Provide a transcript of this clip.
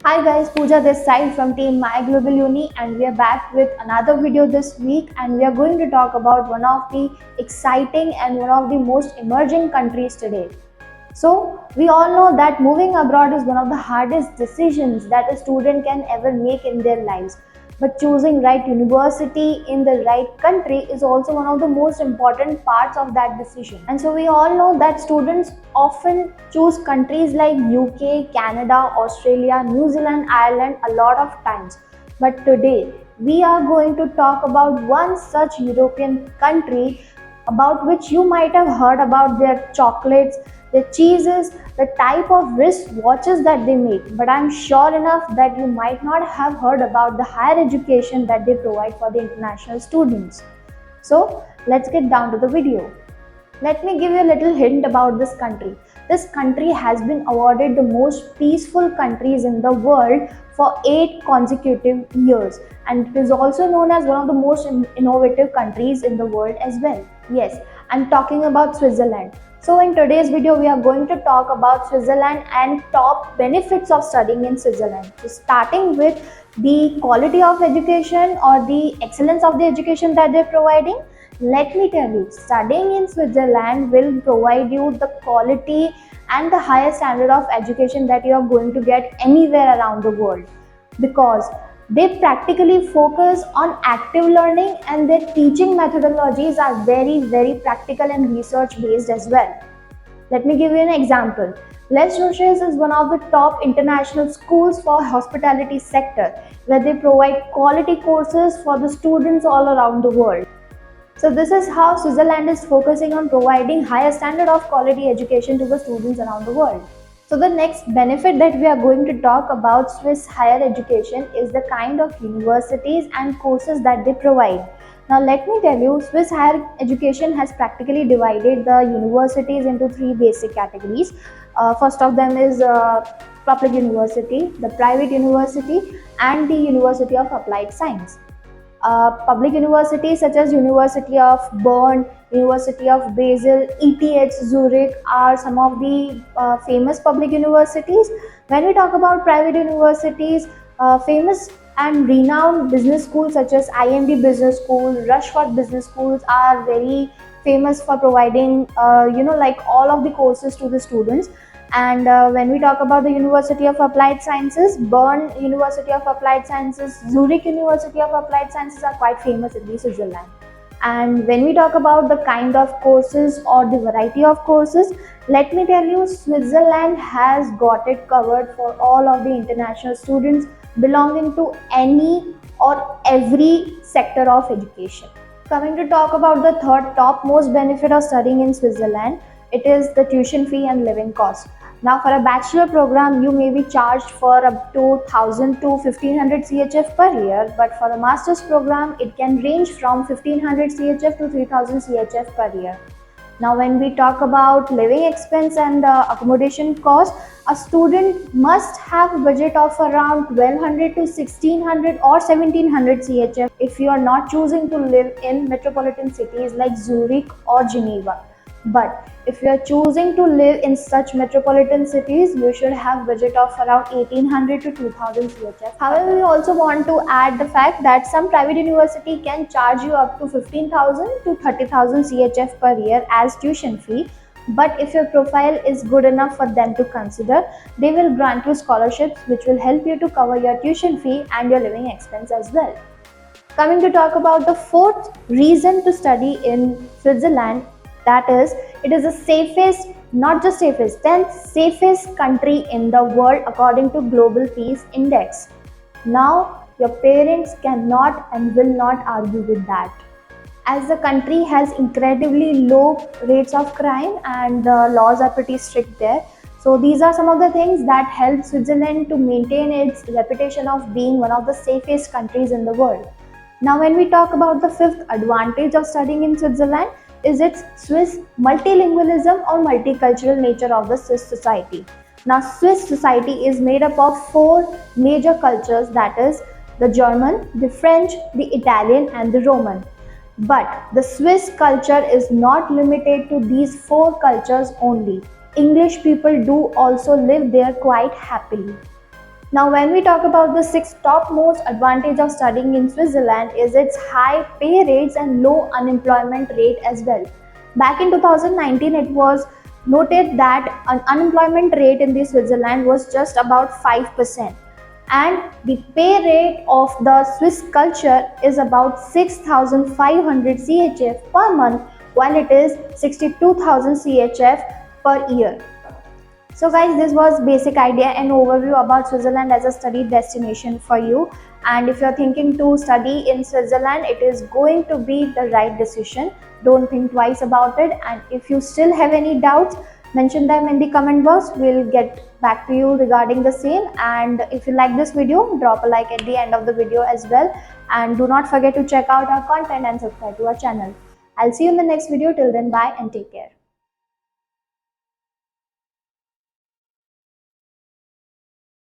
Hi guys, Pooja this side from team myglobaluni, and we are back with another video this week, and we are going to talk about one of the exciting and one of the most emerging countries today. So we all know that moving abroad is one of the hardest decisions that a student can ever make in their lives. But choosing right university in the right country is also one of the most important parts of that decision. And so we all know that students often choose countries like UK, Canada, Australia, New Zealand, Ireland a lot of times. But today we are going to talk about one such European country about which you might have heard about their chocolates, their cheeses, the type of wrist watches that they make. But I'm sure enough that you might not have heard about the higher education that they provide for the international students. So let's get down to the video. Let me give you a little hint about this country. This country has been awarded the most peaceful countries in the world for 8 consecutive years, and it is also known as one of the most innovative countries in the world as well. Yes, I'm talking about Switzerland. So in today's video we are going to talk about Switzerland and top benefits of studying in Switzerland. So starting with the quality of education or the excellence of the education that they're providing, let me tell you, studying in Switzerland will provide you the quality and the highest standard of education that you are going to get anywhere around the world, because they practically focus on active learning, and their teaching methodologies are very practical and research based as well. Let me give you an example. Les Roches is one of the top international schools for hospitality sector, where they provide quality courses for the students all around the world. So this is how Switzerland is focusing on providing higher standard of quality education to the students around the world. So the next benefit that we are going to talk about Swiss higher education is the kind of universities and courses that they provide. Now let me tell you, Swiss higher education has practically divided the universities into 3 basic categories. First of them is public university, the private university, and the University of Applied Science. Public universities such as University of Bern, University of Basel, ETH Zurich are some of the famous public universities. When we talk about private universities, famous and renowned business schools such as IMD Business School, Rushford Business Schools are very famous for providing like all of the courses to the students. And when we talk about the University of Applied Sciences, Bern University of Applied Sciences, Zurich University of Applied Sciences are quite famous in Switzerland. And when we talk about the kind of courses or the variety of courses, let me tell you, Switzerland has got it covered for all of the international students belonging to any or every sector of education. Coming to talk about the third top most benefit of studying in Switzerland, it is the tuition fee and living cost. Now, for a bachelor program, you may be charged for up to 1000 to 1500 CHF per year, but for a master's program, it can range from 1500 CHF to 3000 CHF per year. Now, when we talk about living expense and accommodation cost, a student must have a budget of around 1200 to 1600 or 1700 CHF if you are not choosing to live in metropolitan cities like Zurich or Geneva. But if you are choosing to live in such metropolitan cities, you should have budget of around 1800 to 2000 CHF. However, we also want to add the fact that some private university can charge you up to 15,000 to 30,000 CHF per year as tuition fee. But if your profile is good enough for them to consider, they will grant you scholarships which will help you to cover your tuition fee and your living expense as well. Coming to talk about the fourth reason to study in Switzerland, that is, it is the safest, not just safest, 10th safest country in the world according to Global Peace Index. Now, your parents cannot and will not argue with that, as the country has incredibly low rates of crime and the laws are pretty strict there. So these are some of the things that help Switzerland to maintain its reputation of being one of the safest countries in the world. Now, when we talk about the fifth advantage of studying in Switzerland, is its Swiss multilingualism or multicultural nature of the Swiss society. Now, Swiss society is made up of 4 major cultures, that is the German, the French, the Italian, and the Roman. But the Swiss culture is not limited to these 4 cultures only. English people do also live there quite happily. Now, when we talk about the six top most advantage of studying in Switzerland is its high pay rates and low unemployment rate as well. Back in 2019, it was noted that an unemployment rate in the Switzerland was just about 5%, and the pay rate of the Swiss culture is about 6,500 CHF per month, while it is 62,000 CHF per year. So guys, this was basic idea and overview about Switzerland as a study destination for you. And if you're thinking to study in Switzerland, it is going to be the right decision. Don't think twice about it. And if you still have any doubts, mention them in the comment box. We'll get back to you regarding the same. And if you like this video, drop a like at the end of the video as well. And do not forget to check out our content and subscribe to our channel. I'll see you in the next video. Till then, bye and take care.